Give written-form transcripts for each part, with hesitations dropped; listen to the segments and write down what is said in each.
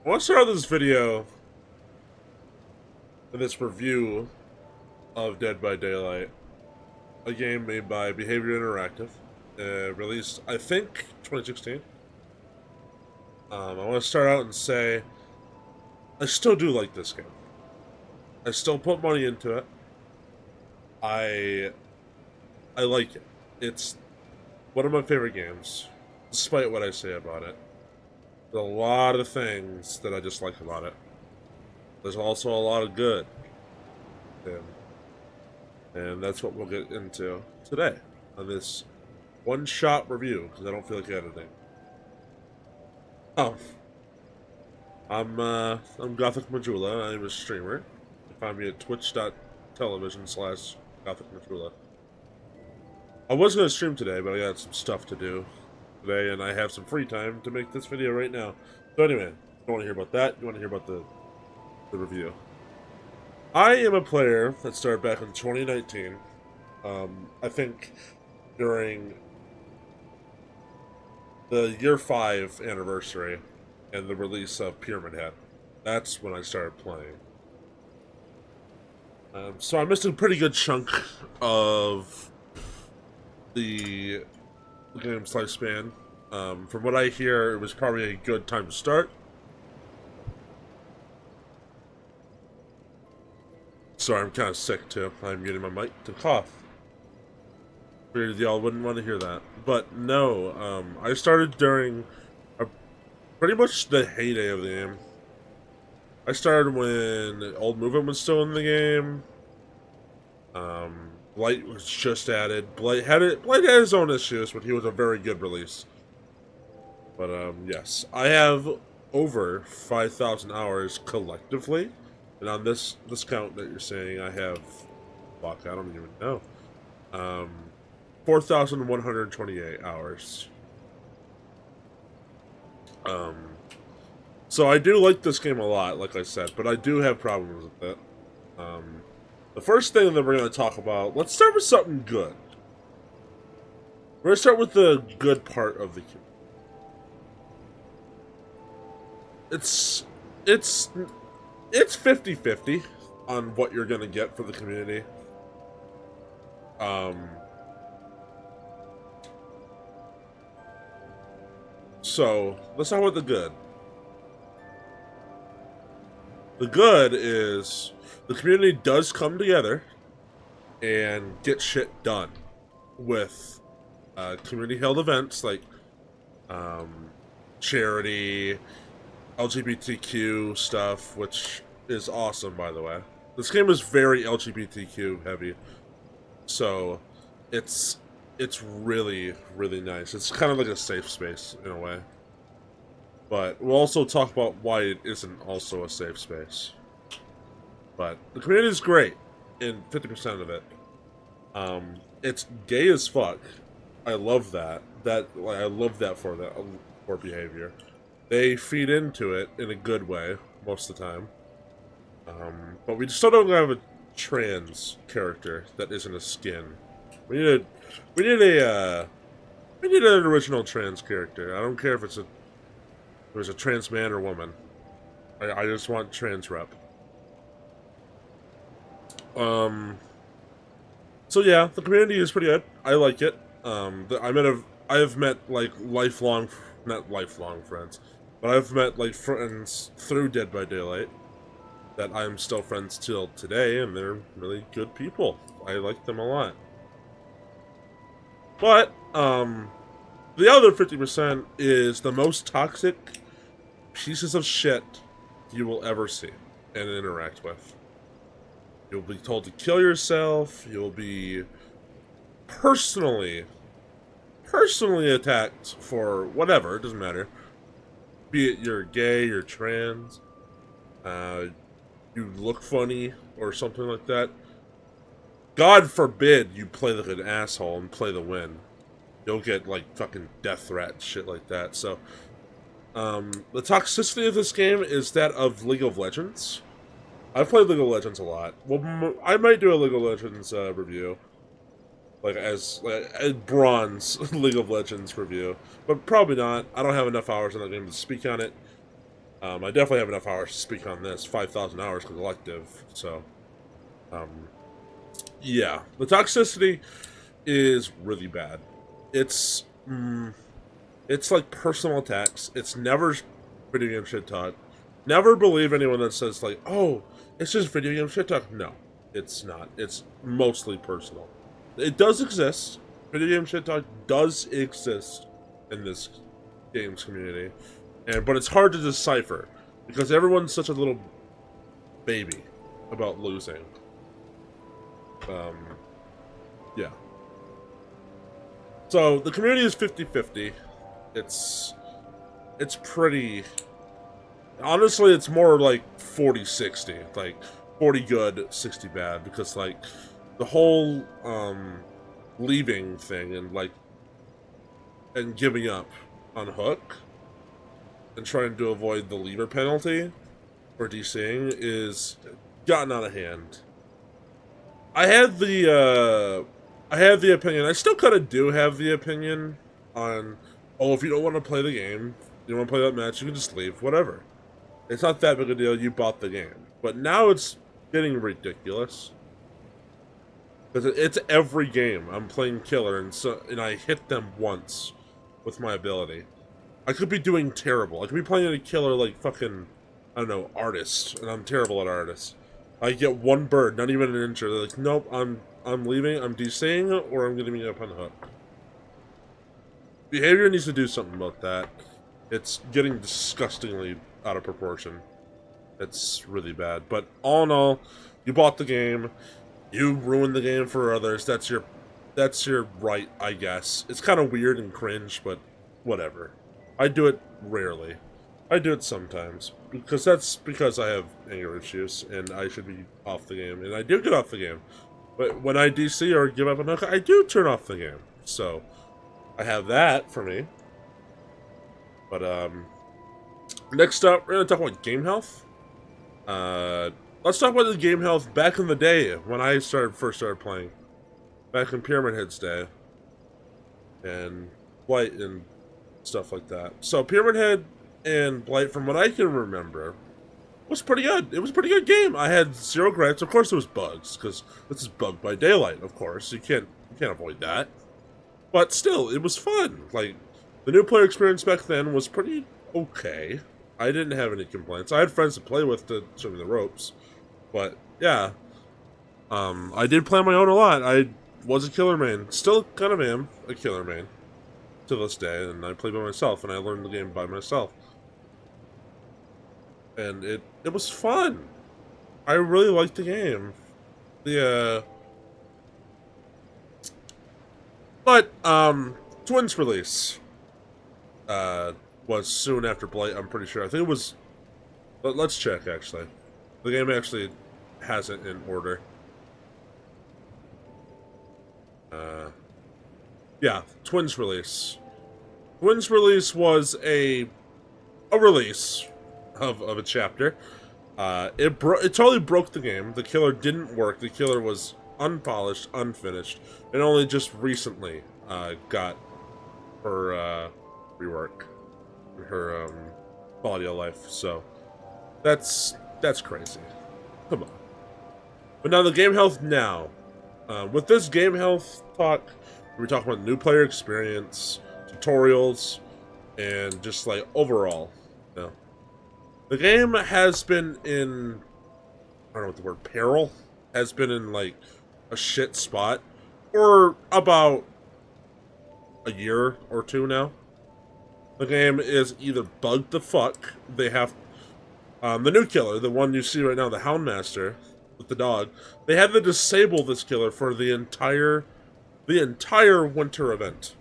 I want to start this video and this review of Dead by Daylight, a game made by Behavior Interactive, released, I think, 2016. I want to start out and say I still do like this game. I still put money into it. I I like it. It's one of my favorite games, despite what I say about it. There's a lot of things that I just like about it. There's also a lot of good. And that's what we'll get into today on this one-shot review, because I don't feel like editing. Oh, I'm Gothic Majula. I'm a streamer. You can find me at twitch.tv/Gothic Majula. I was going to stream today, but I got some stuff to do today, and I have some free time to make this video right now. So anyway, you want to hear about that? You want to hear about the review? I am a player that started back in 2019. I think during the year 5 anniversary and the release of Pyramid Head. That's when I started playing. So I missed a pretty good chunk of the game's lifespan. From what I hear, it was probably a good time to start. Sorry, I'm kind of sick too. I'm muting my mic to cough. Figured y'all wouldn't want to hear that. But no, I started during pretty much the heyday of the game. I started when Old Movement was still in the game. Blight was just added. Blight had his own issues, but he was a very good release. But yes, I have over 5,000 hours collectively, and on this count that you're saying, I have, fuck, I don't even know, 4,128 hours. So I do like this game a lot, like I said, but I do have problems with it. The first thing that we're going to talk about, let's start with something good. We're going to start with the good part of the game. It's 50-50 on what you're going to get for the community. So, let's start with the good. The good is the community does come together and get shit done with community-held events like charity, LGBTQ stuff, which is awesome, by the way. This game is very LGBTQ heavy, so it's really, really nice. It's kind of like a safe space in a way. But we'll also talk about why it isn't also a safe space. But the community is great in 50% of it. It's gay as fuck. I love that. I love that for behavior. They feed into it in a good way most of the time. But we still don't have a trans character that isn't a skin. We need an original trans character. I don't care if there's a trans man or woman. I just want trans rep. So yeah, the community is pretty good. I like it. I have met like not lifelong friends, but I've met like friends through Dead by Daylight that I'm still friends till today, and they're really good people. I like them a lot. But the other 50% is the most toxic pieces of shit you will ever see and interact with. You'll be told to kill yourself. You'll be personally attacked for whatever. It doesn't matter. Be it you're gay, you're trans, you look funny, or something like that. God forbid you play like an asshole and play the win. You'll get like fucking death threats, shit like that. So, the toxicity of this game is that of League of Legends. I've played League of Legends a lot. Well, I might do a League of Legends review, like as a bronze League of Legends review, but probably not. I don't have enough hours in that game to speak on it. I definitely have enough hours to speak on this. 5,000 hours collective. So, um, yeah, the toxicity is really bad. It's it's like personal attacks. It's never video game shit talk. Never believe anyone that says like, "Oh, it's just video game shit talk." No, it's not. It's mostly personal. It does exist. Video game shit talk does exist in this games community, but it's hard to decipher because everyone's such a little baby about losing. Um, yeah. So the community is 50-50. It's pretty. Honestly, it's more like 40-60. Like 40 good, 60 bad, because like the whole leaving thing and giving up on Hook and trying to avoid the lever penalty for DCing is gotten out of hand. I had the opinion. I still kind of do have the opinion on, oh, if you don't want to play the game, you don't want to play that match, you can just leave, whatever. It's not that big a deal. You bought the game, but now it's getting ridiculous because it's every game I'm playing killer, and I hit them once with my ability. I could be doing terrible. I could be playing a killer like fucking, I don't know, artist, and I'm terrible at artist. I get one bird, not even an injury. They're like, nope, I'm leaving, I'm DCing, or I'm getting up on Hook. Behavior needs to do something about that. It's getting disgustingly out of proportion. It's really bad. But all in all, you bought the game, you ruined the game for others. That's your right, I guess. It's kind of weird and cringe, but whatever. I do it rarely. I do it sometimes because I have anger issues and I should be off the game, and I do get off the game. But when I DC or give up on Hook, I do turn off the game. So I have that for me. But next up, we're gonna talk about game health. Let's talk about the game health back in the day when I first started playing, back in Pyramid Head's day, and Blight and stuff like that. So Pyramid Head and Blight, from what I can remember, was pretty good. It was a pretty good game. I had zero gripes. Of course, there was bugs because this is Bugged by Daylight. Of course, you can't avoid that. But still, it was fun. Like, the new player experience back then was pretty okay. I didn't have any complaints. I had friends to play with to show me the ropes. But, yeah. I did play on my own a lot. I was a killer main. Still kind of am a killer main to this day. And I play by myself, and I learned the game by myself. And it was fun. I really liked the game. But, Twins release was soon after Blight, I'm pretty sure. I think it was... Let's check, actually. The game actually has it in order. Yeah, Twins release. Twins release was a release of a chapter. It totally broke the game. The killer didn't work. The killer was unpolished, unfinished, and only just recently got her rework, her quality of life. So that's crazy. Come on. But now the game health now. With this game health talk, we're talking about new player experience, tutorials, and just like overall. You know, the game has been in, I don't know what the word, peril, has been in like a shit spot for about a year or two now. The game is either bugged the fuck. They have the new killer, the one you see right now, the Houndmaster with the dog. They had to disable this killer for the entire winter event,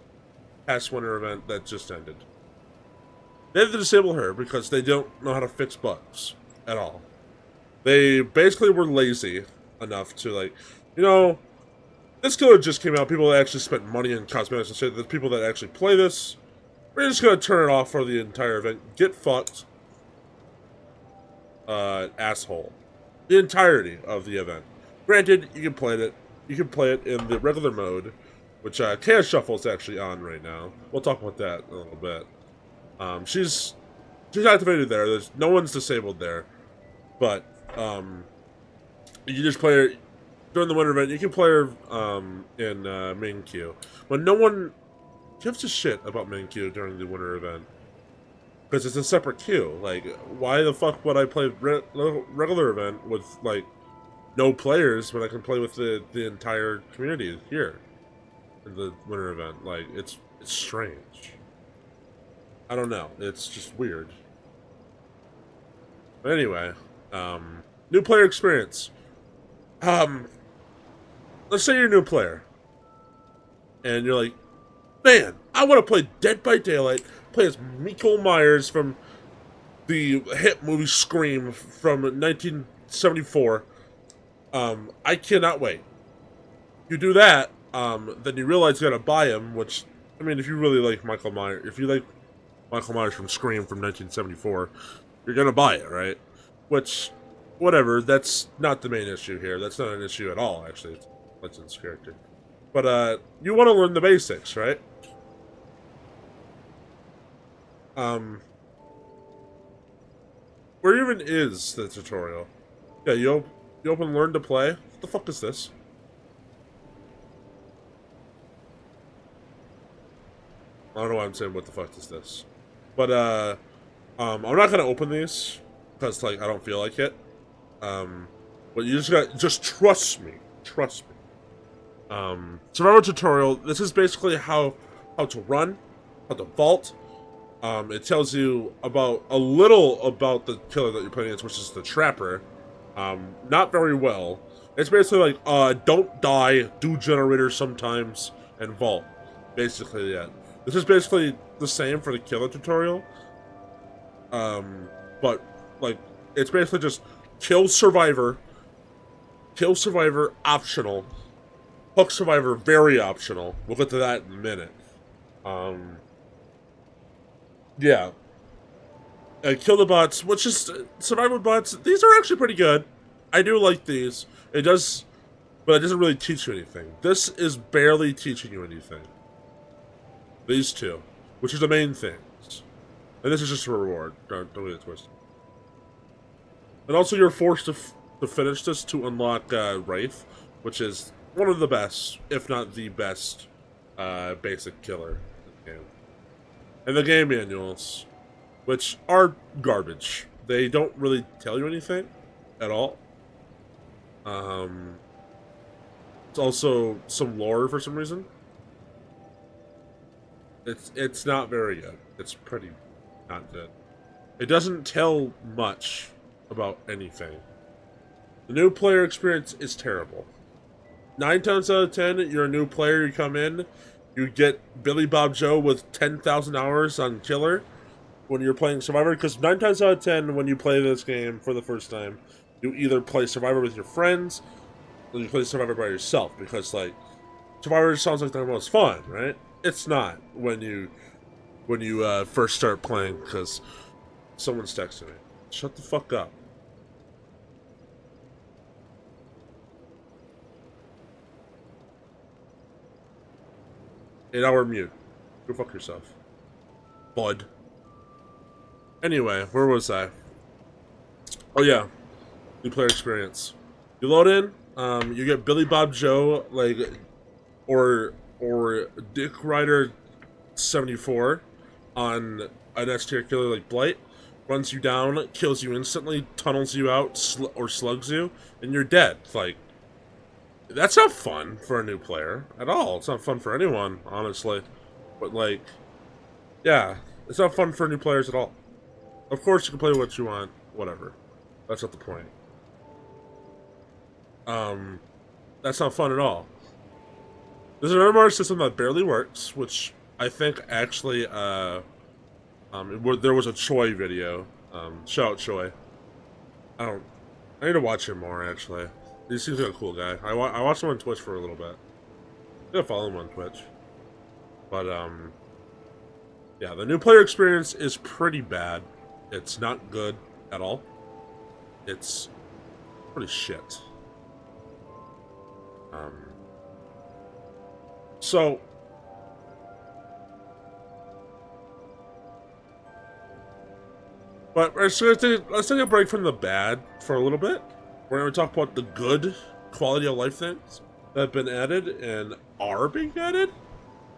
past winter event that just ended. They had to disable her because they don't know how to fix bugs at all. They basically were lazy enough to, like, you know, this killer just came out. People that actually spent money in cosmetics and say that the people that actually play this, we're just gonna turn it off for the entire event. Get fucked, asshole. The entirety of the event. Granted, you can play it. You can play it in the regular mode, which Chaos Shuffle is actually on right now. We'll talk about that in a little bit. She's she's activated there. There's no one's disabled there, but you just play her during the winter event. You can play her in main queue, but no one gives a shit about main queue during the winter event because it's a separate queue. Like, why the fuck would I play regular event with like no players when I can play with the entire community here in the winter event? Like, it's strange. I don't know. It's just weird. But anyway, new player experience. Let's say you're a new player, and you're like, man, I want to play Dead by Daylight, play as Michael Myers from the hit movie Scream from 1974. I cannot wait. You do that, then you realize you gotta buy him, which, I mean, if you really like Michael Myers, if you like Michael Myers from Scream from 1974, you're gonna buy it, right? Which, whatever, that's not the main issue here. That's not an issue at all, actually. It's Legend's character. But, you want to learn the basics, right? Where even is the tutorial? Yeah, you open Learn to Play? What the fuck is this? I don't know why I'm saying what the fuck is this. But, I'm not gonna open these, because, like, I don't feel like it. But you just trust me. Trust me. Survival tutorial, this is basically how to run, how to vault. It tells you a little about the killer that you're playing against, which is the Trapper. Not very well. It's basically like, don't die, do generators sometimes, and vault. Basically, yeah. This is basically the same for the killer tutorial. But, like, it's basically just kill survivor, optional, hook survivor, very optional. We'll get to that in a minute. Yeah. Kill the bots, which is survival bots. These are actually pretty good. I do like these. It does, but it doesn't really teach you anything. This is barely teaching you anything. These two, which is the main things, and this is just a reward. Don't get it twisted. And also, you're forced to finish this to unlock Wraith, which is one of the best, if not the best, basic killer in the game. And the game manuals, which are garbage. They don't really tell you anything at all. It's also some lore for some reason. It's not very good. It's pretty not good. It doesn't tell much about anything. The new player experience is terrible. 9 times out of 10, you're a new player, you come in, you get Billy Bob Joe with 10,000 hours on Killer when you're playing Survivor, because 9 times out of 10, when you play this game for the first time, you either play Survivor with your friends, or you play Survivor by yourself, because, like, Survivor sounds like the most fun, right? It's not when you first start playing, because someone's texting me. Shut the fuck up. Eight-hour mute. Go fuck yourself. Bud. Anyway, where was I? Oh yeah. New player experience. You load in, you get Billy Bob Joe, like, or Dick Rider 74 on an S tier killer like Blight. Runs you down, kills you instantly, tunnels you out, or slugs you, and you're dead. Like, that's not fun for a new player at all. It's not fun for anyone, honestly. But, like, yeah, it's not fun for new players at all. Of course, you can play what you want, whatever. That's not the point. That's not fun at all. There's an MMR system that barely works, which I think actually, there was a Choi video. Shout out Choi. I need to watch him more, actually. He seems like a cool guy. I watched him on Twitch for a little bit. I'm gonna follow him on Twitch. But, yeah, the new player experience is pretty bad. It's not good at all. It's pretty shit. So, But let's take a break from the bad for a little bit. We're going to talk about the good quality of life things that have been added and are being added.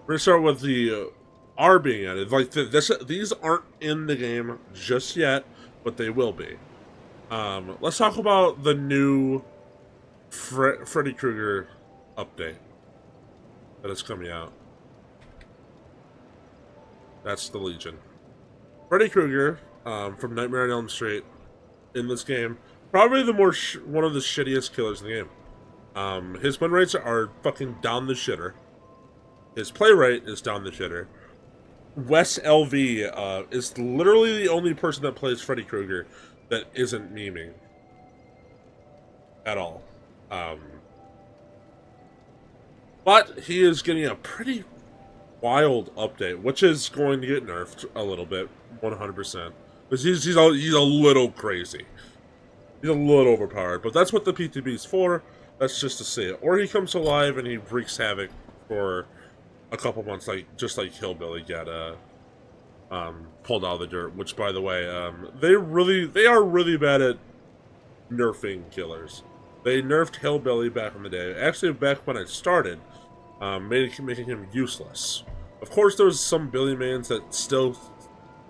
We're going to start with the are being added. Like these aren't in the game just yet, but they will be. Let's talk about the new Freddy Krueger update that is coming out. That's the Legion. Freddy Krueger from Nightmare on Elm Street in this game, probably the one of the shittiest killers in the game. His win rates are fucking down the shitter. His play rate is down the shitter. Wes LV is literally the only person that plays Freddy Krueger that isn't memeing at all. But he is getting a pretty wild update, which is going to get nerfed a little bit, 100%. Because he's a little crazy. He's a little overpowered, but that's what the PTB's for. That's just to see it. Or he comes alive and he wreaks havoc for a couple months, just like Hillbilly got pulled out of the dirt. Which, by the way, they are really bad at nerfing killers. They nerfed Hillbilly back in the day. Actually, back when I started, making him useless. Of course, there was some Billy Mans that still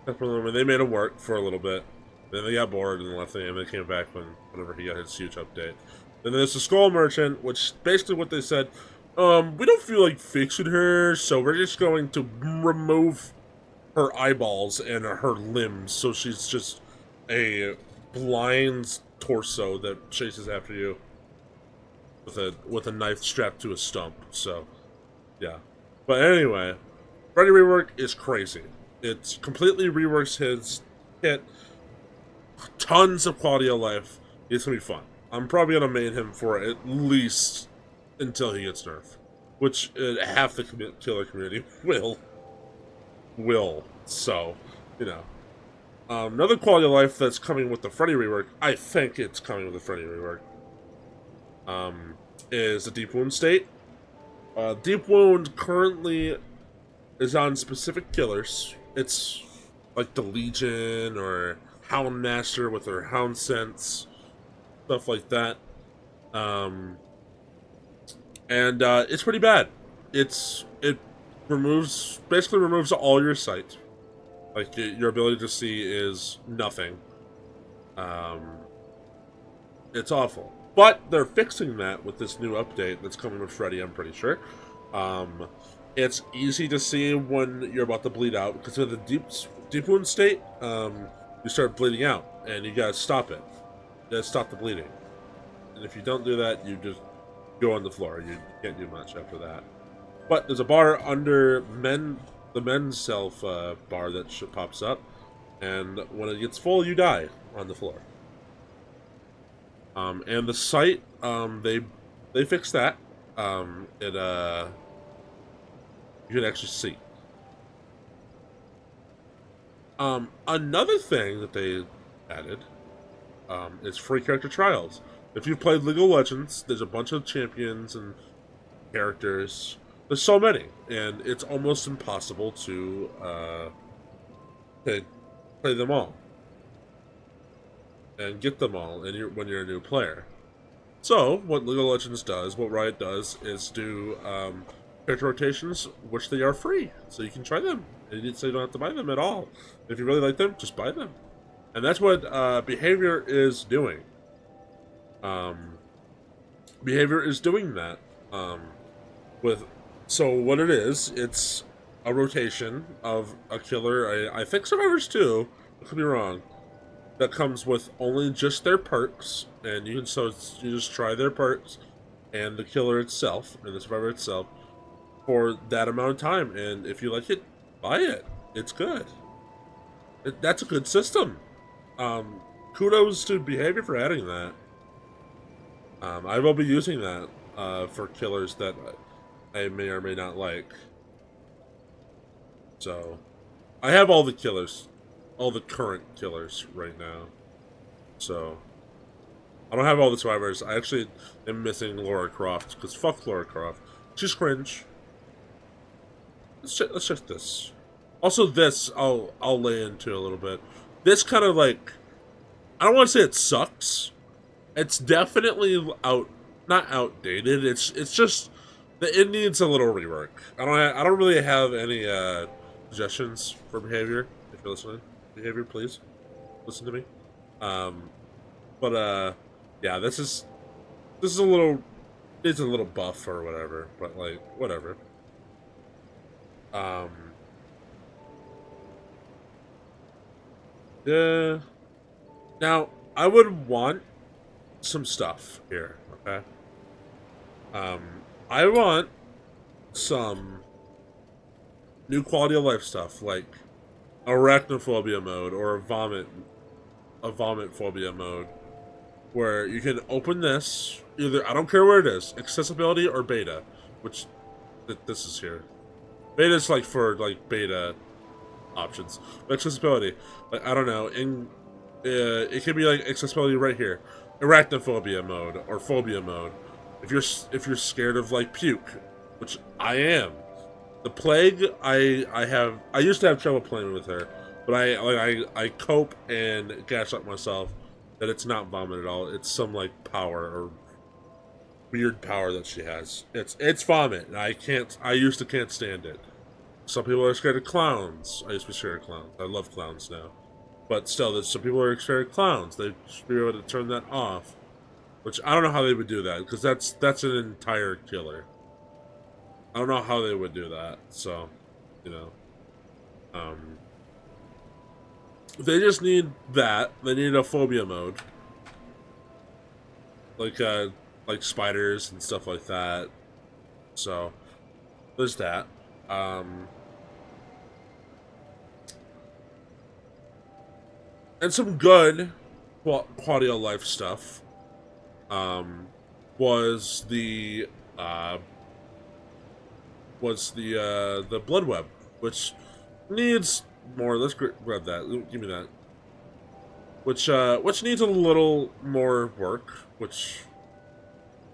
kept him, and they made him work for a little bit. Then they got bored and left the game, and they came back whenever he got his huge update. Then there's the Skull Merchant, which basically what they said, we don't feel like fixing her, so we're just going to remove her eyeballs and her limbs, so she's just a blind torso that chases after you with a knife strapped to a stump. So, yeah. But anyway, Freddy rework is crazy. It completely reworks his hit. Tons of quality of life. It's gonna be fun. I'm probably gonna main him for at least until he gets nerfed, which half the killer community will. So, you know, another quality of life that's coming with the Freddy rework. I think it's coming with the Freddy rework. Is the Deep Wound state. Deep Wound currently is on specific killers. It's like the Legion or Houndmaster with their Hound Sense, stuff like that. And it's pretty bad. It basically removes all your sight. Like your ability to see is nothing. It's awful. But they're fixing that with this new update that's coming with Freddy, I'm pretty sure. It's easy to see when you're about to bleed out, because of the deep wound state, you start bleeding out, and you gotta stop it. You gotta stop the bleeding. And if you don't do that, you just go on the floor. You can't do much after that. But there's a bar under the men's self bar that pops up, and when it gets full, you die on the floor. And the sight, they fixed that. You can actually see. Another thing that they added is free character trials. If you've played League of Legends, there's a bunch of champions and characters. There's so many, and it's almost impossible to play them all and get them all when you're a new player. So, what League of Legends does, what Riot does, is do character rotations, which they are free, so you can try them. And so you don't have to buy them at all. If you really like them, just buy them. And that's what Behavior is doing. Behavior is doing that. So what it is, it's a rotation of a killer. I think Survivors 2, I could be wrong, that comes with only just their perks, and you just try their perks and the killer itself and the survivor itself for that amount of time. And if you like it, buy it. It's good. That's a good system. Kudos to Behavior for adding that. I will be using that for killers that I may or may not like. So, I have all the killers. All the current killers right now. So, I don't have all the survivors. I actually am missing Lara Croft, because fuck Lara Croft. She's cringe. Let's check this. Also this, I'll lay into a little bit. this kind of like, I don't want to say it sucks. It's definitely not outdated. It's just that it needs a little rework. I don't really have any suggestions for behavior. If you're listening, behavior, please listen to me. Um, but yeah, this is a little, it's a little buff or whatever. But like whatever. Um, yeah. Now I would want some stuff here. Okay. Um, I want some new quality of life stuff like arachnophobia mode or a vomit phobia mode where you can open this either, I don't care where it is, accessibility or beta, which this is here. Beta is like for like beta options, but accessibility, like I don't know, in it could be like accessibility right here, arachnophobia mode or phobia mode. If you're scared of like puke, which I am. The plague, I used to have trouble playing with her, but I cope and gaslight myself that it's not vomit at all. It's some like power or weird power that she has. It's vomit. And I used to can't stand it. Some people are scared of clowns. I used to be scared of clowns. I love clowns now, but still, there's some people are scared of clowns. They should be able to turn that off. Which I don't know how they would do that because that's an entire killer. I don't know how they would do that. So, you know, um, they just need that. They need a phobia mode, like spiders and stuff like that. So there's that. Um, and some good quality of life stuff. Was uh, the blood web, which needs more. Let's grab that. Give me that. Which needs a little more work, which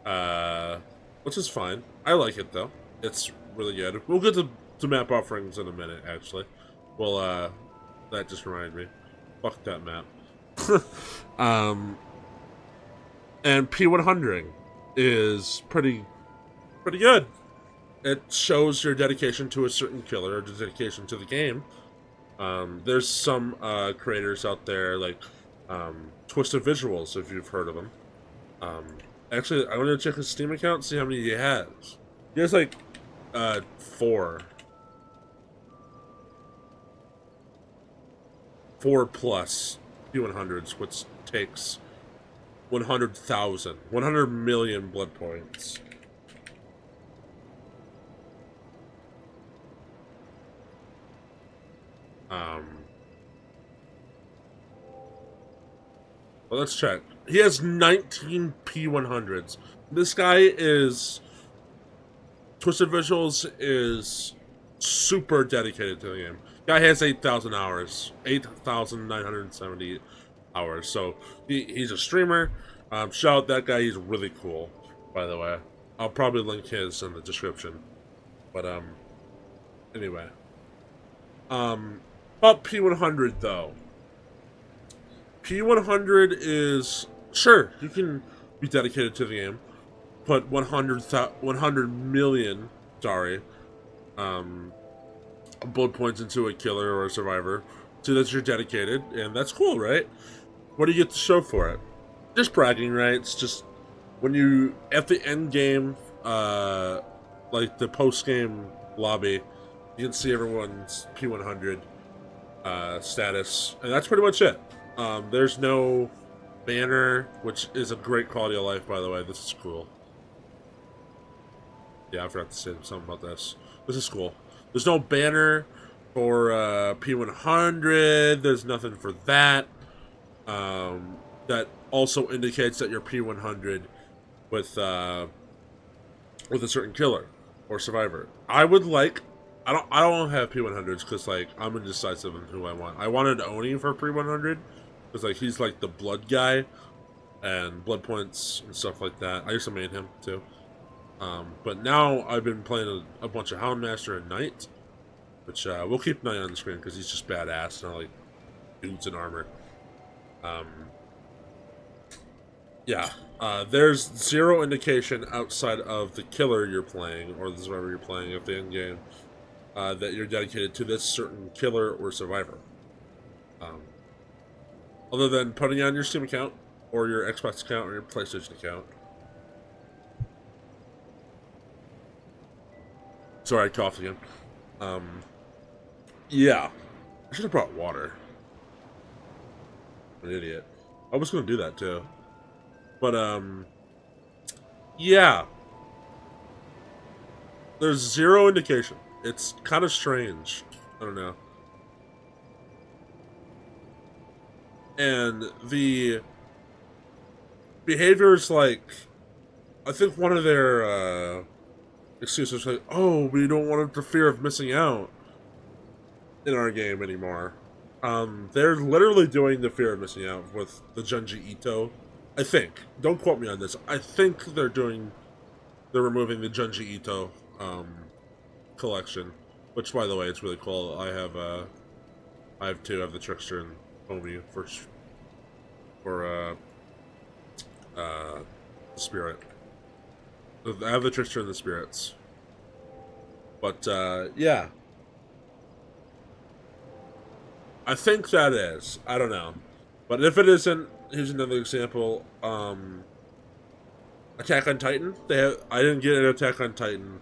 is fine. I like it though. It's really good. We'll get to map offerings in a minute. Actually, well, that just reminded me. Fuck that map. um, and P100 is pretty good. It shows your dedication to a certain killer or dedication to the game. There's some creators out there like Twisted Visuals, if you've heard of them. Um, actually, I want to check his Steam account, see how many he has. He has like 4 plus P100s, which takes 100 million blood points. Well, let's check. He has 19 P100s. This guy is... Twisted Visuals is super dedicated to the game. Guy has 8,000 hours. 8,970 hours. So, he's a streamer. Shout out that guy. He's really cool, by the way. I'll probably link his in the description. But, anyway. About P100, though. P100 is... Sure, you can be dedicated to the game. Put 100 million, sorry, blood points into a killer or a survivor. So that you're dedicated, and that's cool, right? What do you get to show for it? Just bragging rights. Just when you, at the end game, like the post-game lobby, you can see everyone's P100 status, and that's pretty much it. There's no banner, which is a great quality of life, by the way. This is cool. Yeah, I forgot to say something about this. This is cool. There's no banner for P100. There's nothing for that. That also indicates that you're P100 with a certain killer or survivor. I would like... I don't have P100s because, like, I'm indecisive on who I want. I wanted Oni for P100 because, like, he's, like, the blood guy and blood points and stuff like that. I used to main him, too. But now I've been playing a bunch of Houndmaster and Knight, which we'll keep Knight on the screen because he's just badass, and dudes in armor. Yeah. There's zero indication outside of the killer you're playing, or the survivor you're playing of the end game, that you're dedicated to this certain killer or survivor. Other than putting on your Steam account, or your Xbox account, or your PlayStation account. Sorry, I coughed again. Yeah. I should have brought water. I'm an idiot. I was gonna do that too. But, yeah. There's zero indication. It's kind of strange. I don't know. And the behavior is like, I think one of their excuses was like, oh, we don't want the fear of missing out in our game anymore. They're literally doing the fear of missing out with the Junji Ito. I think. Don't quote me on this. I think they're removing the Junji Ito collection, which, by the way, it's really cool. I have two. I have the Trickster and Homie for the Spirit. I have the Trickster and the Spirits. But yeah, I think that is. I don't know, but if it isn't, here's another example. Attack on Titan. I didn't get an Attack on Titan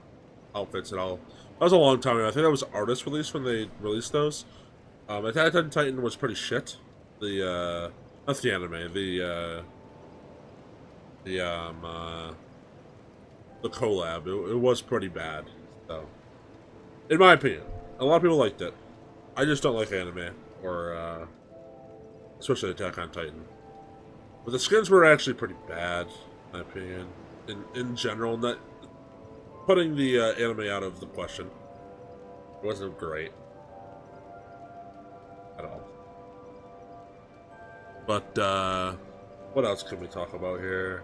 outfits at all. That was a long time ago. I think that was artist release when they released those. Attack on Titan was pretty shit. Not the anime. The collab. It was pretty bad. So, in my opinion, a lot of people liked it. I just don't like anime or especially Attack on Titan. But the skins were actually pretty bad, in my opinion. In general, not putting the anime out of the question. It wasn't great at all. But what else can we talk about here?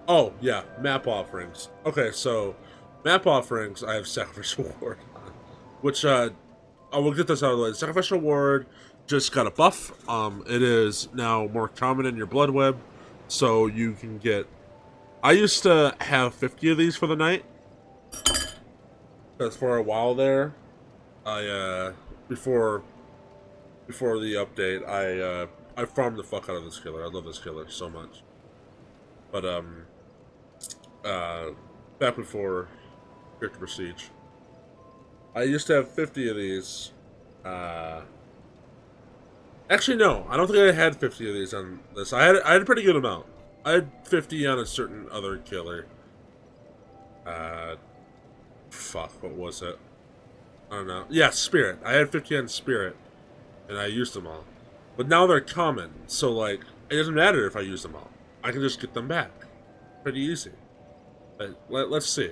Oh yeah, map offerings. Okay, so map offerings. I have Sacrificial Ward on, which I will get this out of the way. Sacrificial Ward just got a buff. It is now more common in your Blood Web, so you can get. I used to have 50 of these for the night, because for a while there, I before the update, I farmed the fuck out of this killer. I love this killer so much. But back before Victor Siege, I used to have 50 of these. Actually, no, I don't think I had 50 of these on this. I had a pretty good amount. I had 50 on a certain other killer. Fuck, what was it? I don't know. Yeah, Spirit. I had 50 on Spirit, and I used them all. But now they're common, so, like, it doesn't matter if I use them all. I can just get them back. Pretty easy. Let's see.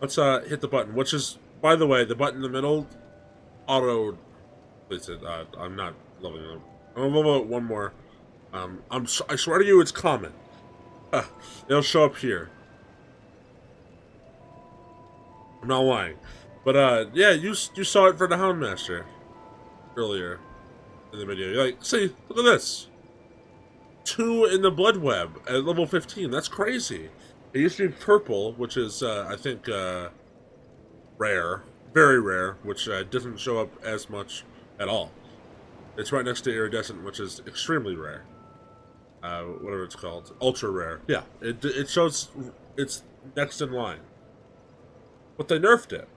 Let's hit the button, which is, by the way, the button in the middle, auto. I'm not loving them. I'm gonna love it one more. I swear to you, it's common. It'll show up here. I'm not lying. But, yeah, you saw it for the Houndmaster earlier in the video. You're like, see, look at this. 2 in the Blood Web at level 15. That's crazy. It used to be purple, which is, I think, rare. Very rare, which doesn't show up as much at all. It's right next to iridescent, which is extremely rare. Whatever it's called. Ultra rare. Yeah, it shows it's next in line. But they nerfed it.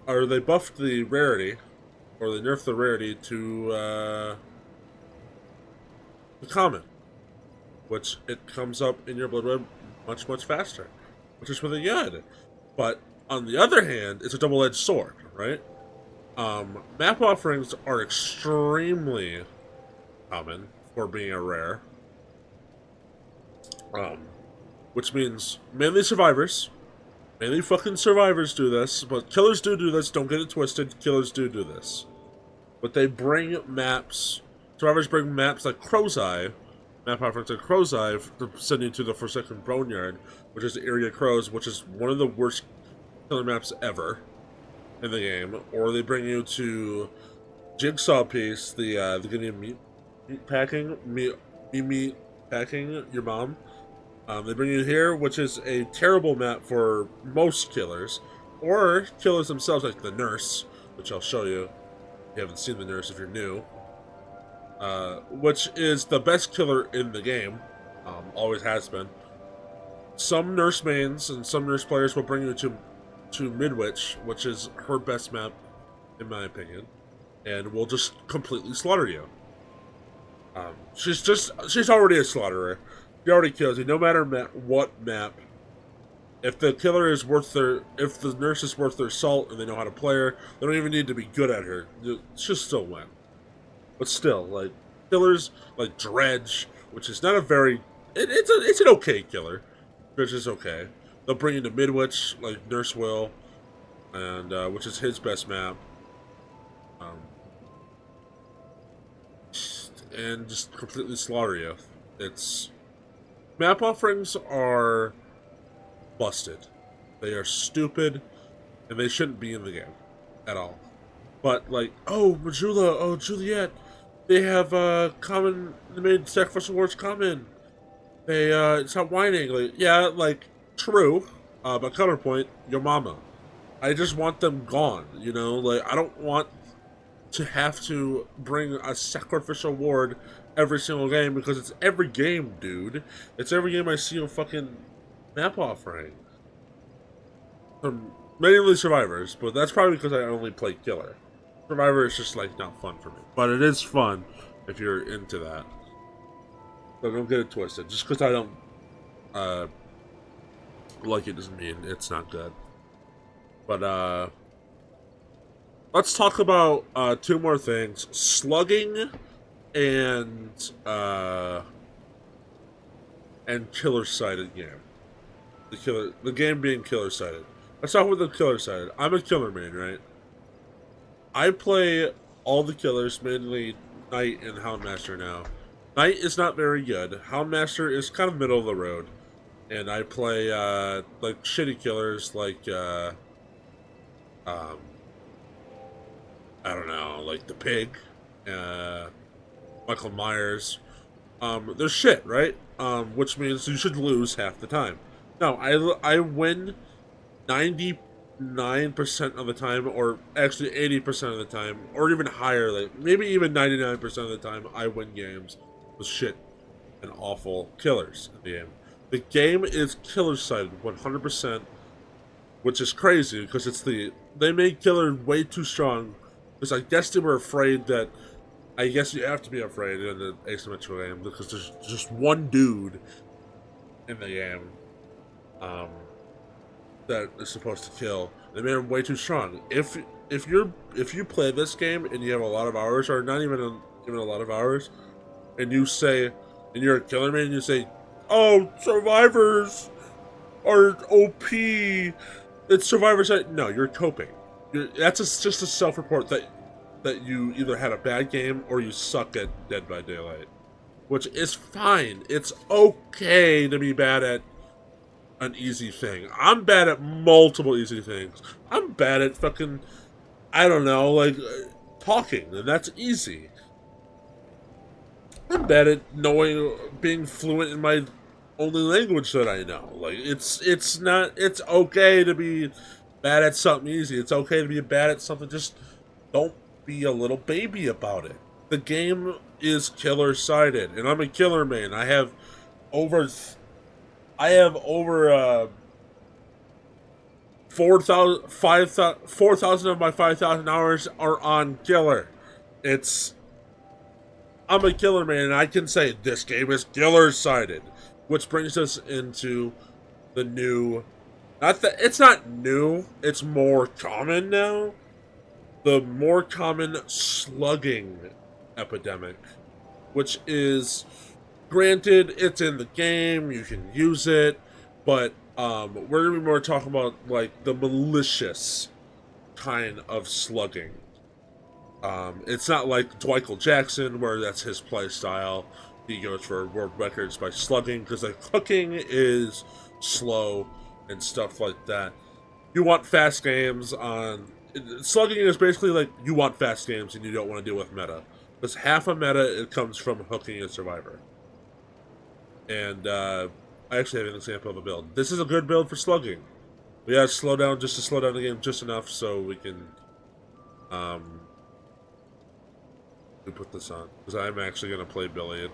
Or they buffed the rarity, or they nerfed the rarity to the common, which it comes up in your Blood Web much, much faster, which is really good. But on the other hand, it's a double-edged sword, right? Map offerings are extremely common for being a rare, which means mainly survivors. Mainly fucking survivors do this, but killers do this. Don't get it twisted. Killers do this. But they bring maps. Survivors bring maps like Crow's Eye. Map offerings like Crow's Eye to send you to the Forsaken Boneyard, which is the area of Crows, which is one of the worst killer maps ever in the game. Or they bring you to Jigsaw piece, the Guinea meat packing your mom. They bring you here, which is a terrible map for most killers, or killers themselves, like the nurse, which I'll show you. You haven't seen the nurse if you're new. Which is the best killer in the game, always has been. Some nurse mains and some nurse players will bring you to Midwich, which is her best map, in my opinion, and will just completely slaughter you. She's already a slaughterer. She already kills you, no matter what map. If the killer is worth if the nurse is worth their salt and they know how to play her, they don't even need to be good at her. She'll still win. But still, like, killers like Dredge, which is not a very, it's an okay killer. Dredge is okay. They'll bring you to Midwich, like Nurse will, and which is his best map. And just completely slaughter you. It's map offerings are busted. They are stupid, and they shouldn't be in the game at all. But like, oh Majula, oh Juliet, they have they made sacrificial words common. They stop whining. Like, yeah, like true. But counterpoint, your mama. I just want them gone. You know, like I don't want to have to bring a sacrificial ward every single game because it's every game, dude. It's every game I see a fucking map offering. From mainly survivors, but that's probably because I only play killer. Survivor is just like not fun for me. But it is fun if you're into that. So don't get it twisted. Just because I don't like it doesn't mean it's not good. But let's talk about two more things: slugging and killer-sided game. The game being killer-sided. Let's start with the killer-sided. I'm a killer main, right? I play all the killers, mainly Knight and Houndmaster now. Knight is not very good. Houndmaster is kind of middle of the road, and I play like shitty killers like I don't know, like the Pig, Michael Myers. They're shit, right? Which means you should lose half the time. No, I win 99% of the time, or actually 80% of the time, or even higher, like maybe even 99% of the time, I win games with shit and awful killers in the game. The game is killer-sided 100%, which is crazy because they made killer way too strong. Because I guess they were afraid that. I guess you have to be afraid in the asymmetrical game because there's just one dude in the game that is supposed to kill. They made him way too strong. If you play this game and you have a lot of hours, or not even a lot of hours, and you say, and you're a killer man, and you say, "Oh, survivors are OP. It's survivors." No, you're coping. That's just a self-report that you either had a bad game or you suck at Dead by Daylight, which is fine. It's okay to be bad at an easy thing. I'm bad at multiple easy things. I'm bad at fucking, I don't know, like talking, and that's easy. I'm bad at being fluent in my only language that I know. Like it's okay to be bad at something easy. It's okay to be bad at something. Just don't be a little baby about it. The game is killer-sided, and I'm a killer main. I have over 4,000 of my 5,000 hours are on killer. I'm a killer main, and I can say this game is killer-sided, which brings us into the new. It's not new. It's more common now. The more common slugging epidemic, which is, granted, it's in the game, you can use it, but we're gonna be more talking about like the malicious kind of slugging. It's not like Dwight Jackson, where that's his play style. He goes for world records by slugging because the cooking is slow and stuff like that. You want fast games on slugging is basically like you want fast games and you don't want to deal with meta. Because half of meta it comes from hooking a survivor. And I actually have an example of a build. This is a good build for slugging. We gotta slow down just to slow down the game just enough so we can we put this on. Because I'm actually gonna play Billy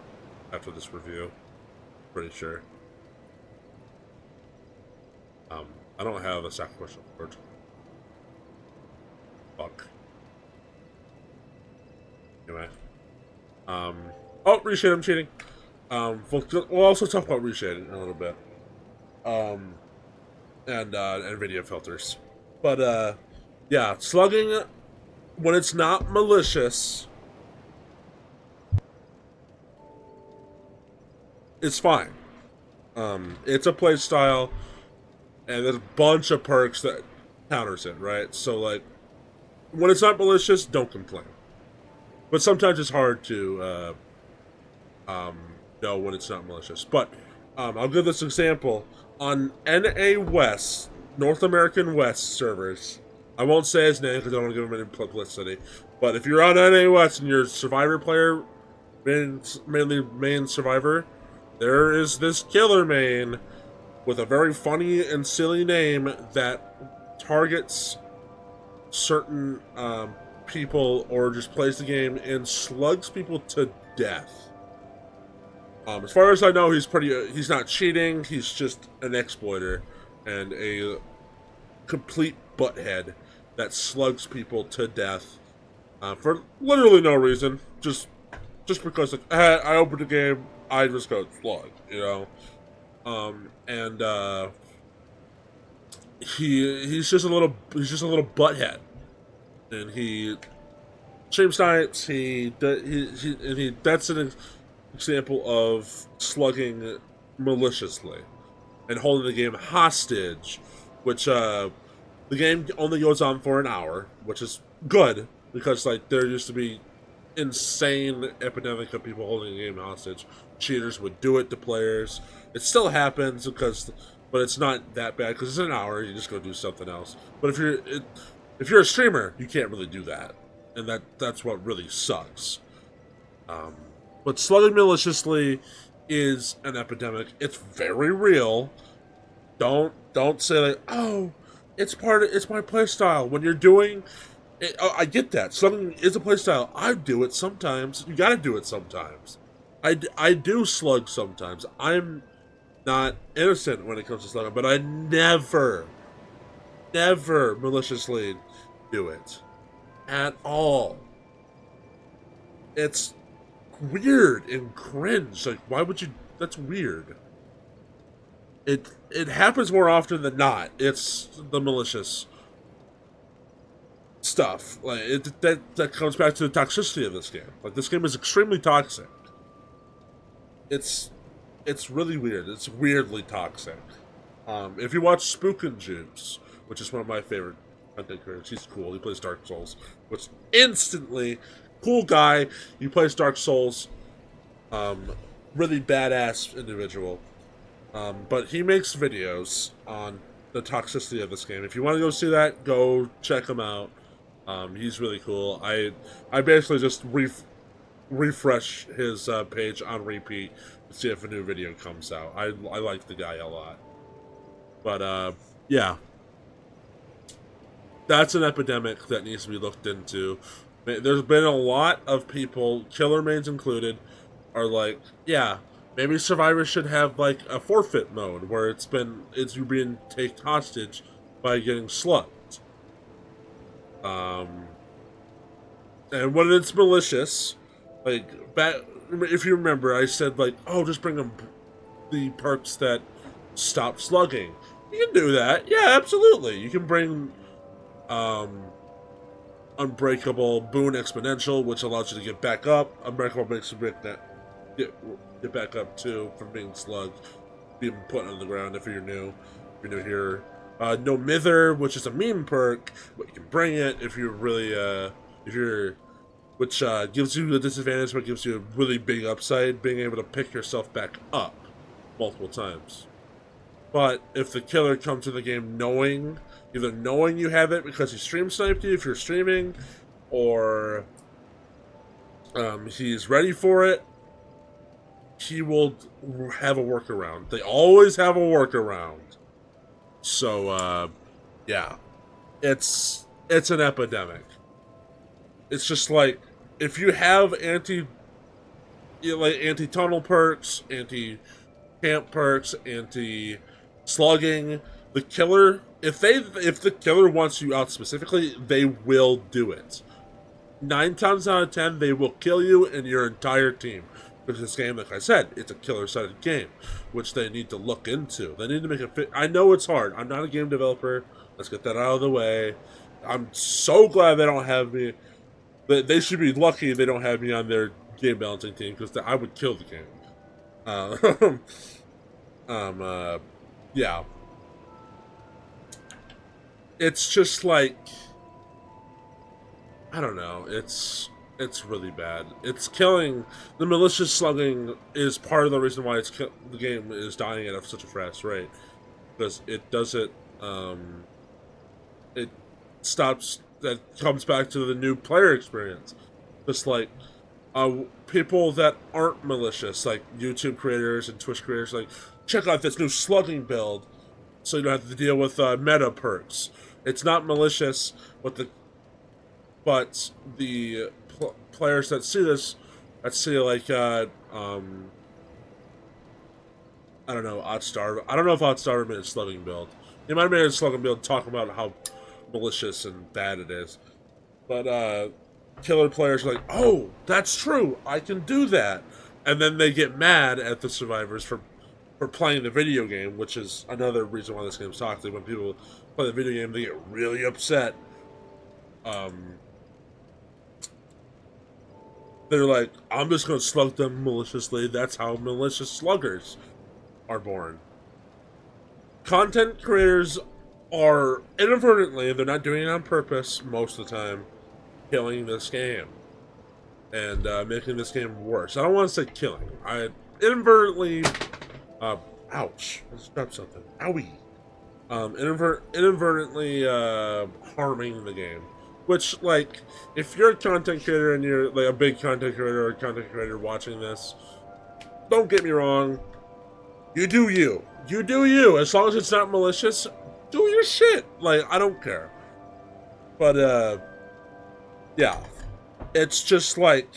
after this review. Pretty sure. I don't have a sacrificial word. Fuck. Anyway. Oh, reshade, I'm cheating. We'll also talk about reshading in a little bit. And NVIDIA filters. But, yeah, slugging, when it's not malicious, it's fine. It's a play style, and there's a bunch of perks that counters it, right? So, like, when it's not malicious, don't complain. But sometimes it's hard to know when it's not malicious. But I'll give this example. On NA West, North American West servers, I won't say his name because I don't want to give him any publicity, but if you're on NA West and you're a Survivor player, mainly main Survivor, there is this killer main with a very funny and silly name that targets certain people or just plays the game and slugs people to death. As far as I know, he's not cheating. He's just an exploiter and a complete butthead that slugs people to death for literally no reason. Just because like, I opened the game, I just got slugged, you know. He's just a little butthead, and he stream snipes. That's an example of slugging maliciously and holding the game hostage, which the game only goes on for an hour, which is good because like there used to be insane epidemic of people holding the game hostage. Cheaters would do it to players. It still happens but it's not that bad because it's an hour. You just go do something else. But if you're a streamer, you can't really do that, and that's what really sucks. But slugging maliciously is an epidemic. It's very real. Don't say like, oh, it's my playstyle. When you're doing it, I get that. Slugging is a playstyle. I do it sometimes. You gotta do it sometimes. I do slug sometimes. I'm not innocent when it comes to slugging, but I never maliciously do it. At all. It's weird and cringe. Like, why would you? That's weird. It happens more often than not. It's the malicious stuff. Like that comes back to the toxicity of this game. Like this game is extremely toxic. It's really weird. It's weirdly toxic. If you watch Spook and Juice, which is one of my favorite content creators, he's cool. He plays Dark Souls, which instantly cool guy. He plays Dark Souls. Really badass individual. But he makes videos on the toxicity of this game. If you want to go see that, go check him out. He's really cool. I basically just refresh his page on repeat to see if a new video comes out. I like the guy a lot. But yeah. That's an epidemic that needs to be looked into. There's been a lot of people, killer mains included, are like, yeah, maybe survivors should have like a forfeit mode where you're being taken hostage by getting slugged. And when it's malicious, like if you remember, I said like, oh, just bring them the perks that stop slugging. You can do that, yeah, absolutely. You can bring Unbreakable Boon Exponential, which allows you to get back up. Unbreakable makes you get back up too from being slugged, being put on the ground if you're new here. No Mither, which is a meme perk, but you can bring it if you're really which gives you a disadvantage but gives you a really big upside, being able to pick yourself back up multiple times. But if the killer comes to the game either knowing you have it because he stream sniped you if you're streaming, or he's ready for it, he will have a workaround. They always have a workaround. So, yeah, it's an epidemic. It's just like if you have anti-tunnel perks, anti-camp perks, anti-slugging, the killer, if the killer wants you out specifically, they will do it. 9 times out of 10, they will kill you and your entire team. Because this game, like I said, it's a killer-sided game, which they need to look into. They need to make it fit. I know it's hard. I'm not a game developer. Let's get that out of the way. I'm so glad they don't have me. They should be lucky they don't have me on their game balancing team, because I would kill the game. Yeah. It's just like, I don't know. It's really bad. It's killing. The malicious slugging is part of the reason why the game is dying at such a fast rate, because it does it. It stops. That comes back to the new player experience. Just like people that aren't malicious, like YouTube creators and Twitch creators, like, check out this new slugging build, so you don't have to deal with meta perks. It's not malicious, but the players that see this, that see like I don't know, Oddstar. I don't know if Oddstar made a slugging build. He might have made a slugging build talking about how malicious and bad it is. But killer players are like, oh, that's true, I can do that. And then they get mad at the survivors for playing the video game, which is another reason why this game's toxic. When people play the video game, they get really upset. They're like, I'm just going to slug them maliciously. That's how malicious sluggers are born. Content creators are inadvertently, they're not doing it on purpose most of the time, killing this game. And making this game worse. I don't want to say killing. I inadvertently... ouch. I just grabbed something. Owie. Inadvertently harming the game. Which, like, if you're a content creator and you're like a big content creator or a content creator watching this, don't get me wrong, you do you. You do you. As long as it's not malicious, do your shit. Like, I don't care. But, yeah. It's just like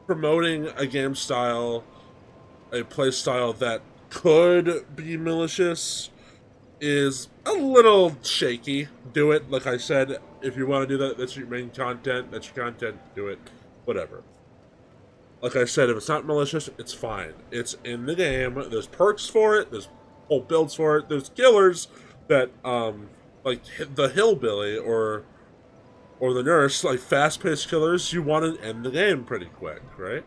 promoting a game style, a play style that could be malicious is a little shaky. Do it, like I said. If you want to do that, that's your main content. That's your content. Do it. Whatever. Like I said, if it's not malicious, it's fine. It's in the game. There's perks for it. There's whole builds for it. There's killers that, like the hillbilly or the nurse, like fast-paced killers. You want to end the game pretty quick, right?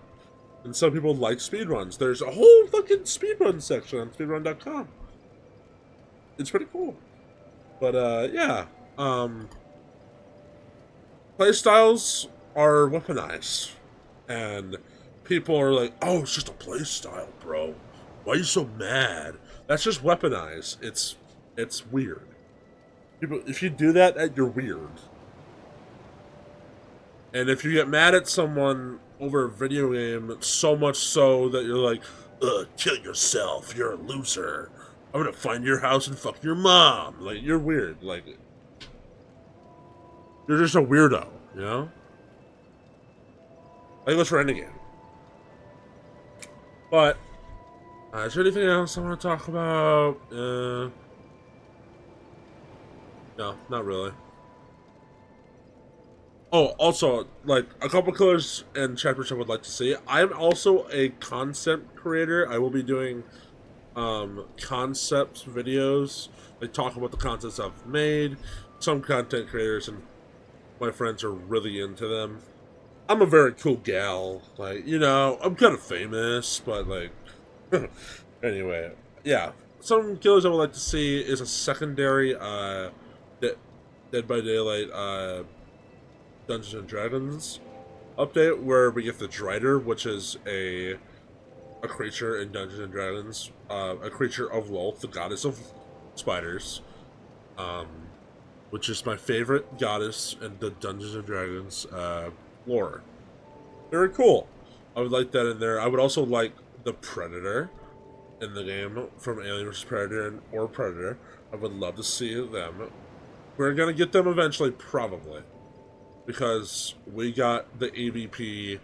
And some people like speedruns. There's a whole fucking speedrun section on speedrun.com. It's pretty cool. But, yeah. Playstyles are weaponized. And people are like, oh, it's just a playstyle, bro. Why are you so mad? That's just weaponized. It's weird. People, if you do that, you're weird. And if you get mad at someone over a video game, so much so that you're like, ugh, kill yourself, you're a loser. I'm gonna find your house and fuck your mom. Like, you're weird. Like, you're just a weirdo, you know? Like, let's run again. But, is there anything else I want to talk about? No, not really. Oh, also, like, a couple killers and chapters I would like to see. I'm also a concept creator. I will be doing concept videos. Like, talk about the concepts I've made. Some content creators and my friends are really into them. I'm a very cool gal. Like, you know, I'm kind of famous, but, like... anyway, yeah. Some killers I would like to see is a secondary, Dead by Daylight, Dungeons and Dragons update, where we get the Drider, which is a a creature in Dungeons and Dragons, a creature of Lolth, the goddess of spiders, um, which is my favorite goddess in the Dungeons and Dragons lore. Very cool. I would like that in there. I would also like the Predator in the game from Alien vs. Predator or Predator. I would love to see them. We're gonna get them eventually, probably, because we got the AVP,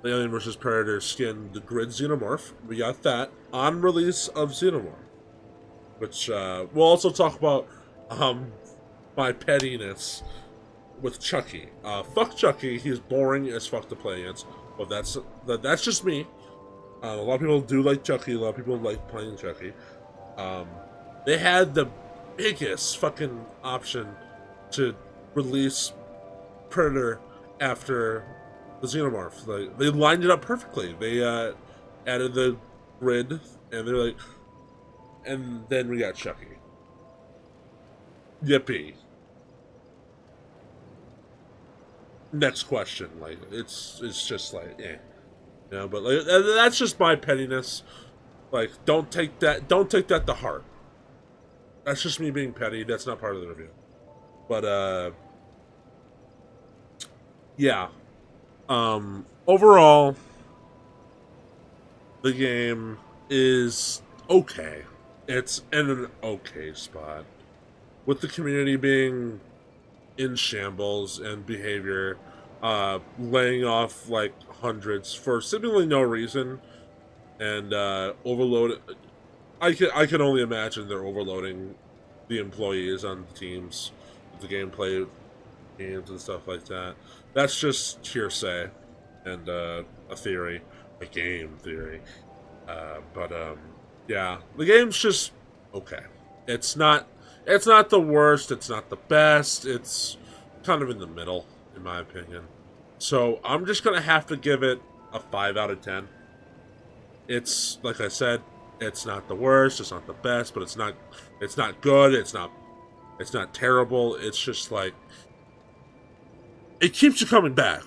the Alien vs. Predator skin, the Grid Xenomorph. We got that on release of Xenomorph, which we'll also talk about my pettiness with Chucky. Fuck Chucky. He's boring as fuck to play against. But that's just me. A lot of people do like Chucky. A lot of people like playing Chucky. They had the biggest fucking option to release Predator after the Xenomorph. Like, they lined it up perfectly. They added the grid, and they're like, and then we got Chucky. Yippee. Next question. Like, it's just like, eh. You know, but like, that's just my pettiness. Like, don't take that to heart. That's just me being petty. That's not part of the review. But yeah. Overall, the game is okay. It's in an okay spot, with the community being in shambles and behavior, laying off like hundreds for seemingly no reason, and overload. I can only imagine they're overloading the employees on the teams, the gameplay games and stuff like that. That's just hearsay and a theory, a game theory. But yeah, the game's just okay. It's not the worst. It's not the best. It's kind of in the middle, in my opinion. So I'm just gonna have to give it a 5 out of 10. It's, like I said, it's not the worst. It's not the best, but it's not good. It's not terrible. It's just like, it keeps you coming back.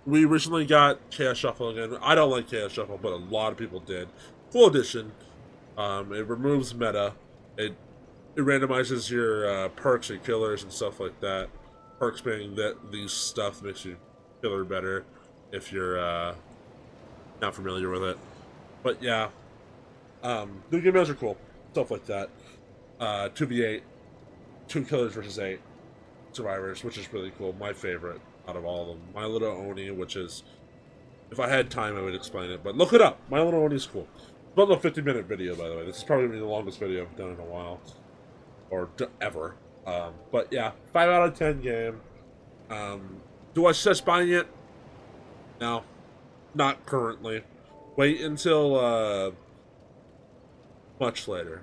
We recently got Chaos Shuffle again. I don't like Chaos Shuffle, but a lot of people did. Full edition. It removes meta. It randomizes your perks and killers and stuff like that. Perks being that these stuff makes you killer better if you're not familiar with it. But yeah, new game modes are cool. Stuff like that. 2v8, 2 killers versus 8 survivors, which is really cool. My favorite out of all of them. My Little Oni, which is, if I had time, I would explain it. But look it up. My Little Oni is cool. About a 50-minute video, by the way. This is probably the longest video I've done in a while, or ever. But yeah, 5 out of 10 game. Do I suggest buying it? No, not currently. Wait until much later.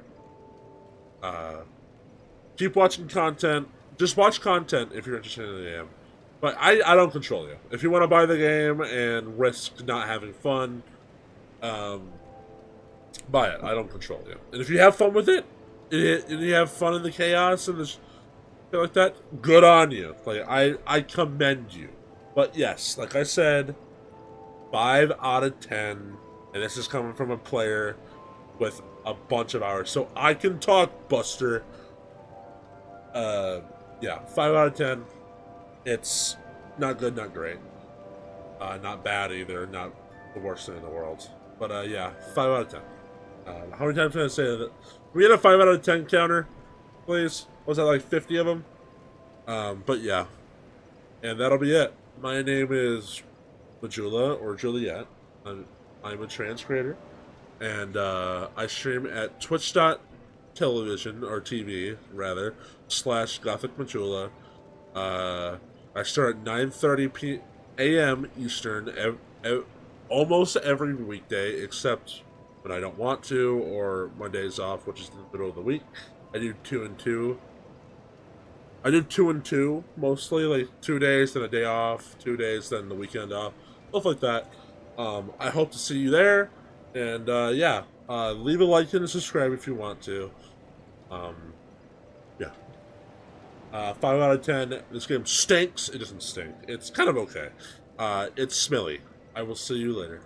Keep watching content. Just watch content if you're interested in the game. But I don't control you. If you want to buy the game and risk not having fun, buy it. I don't control you. And if you have fun with it, and you have fun in the chaos and the shit like that, good on you. Like, I commend you. But yes, like I said, 5 out of 10, and this is coming from a player with a bunch of hours. So I can talk, Buster. Yeah, 5 out of 10. It's not good, not great. Not bad either, not the worst thing in the world. But yeah, 5 out of 10. How many times can I say that? Can we get a 5 out of 10 counter, please? Was that like 50 of them? But yeah. And that'll be it. My name is Majula, or Juliet. I'm a trans creator. And I stream at twitch.television, or TV, rather, /Gothic Majula. I start at 9:30 a.m. Eastern almost every weekday, except when I don't want to, or my days off, which is in the middle of the week. I do 2 and 2. I do 2 and 2, mostly, like 2 days, then a day off, 2 days, then the weekend off, stuff like that. I hope to see you there, and yeah, leave a like and subscribe if you want to. Yeah. 5 out of 10. This game stinks. It doesn't stink. It's kind of okay. It's smelly. I will see you later.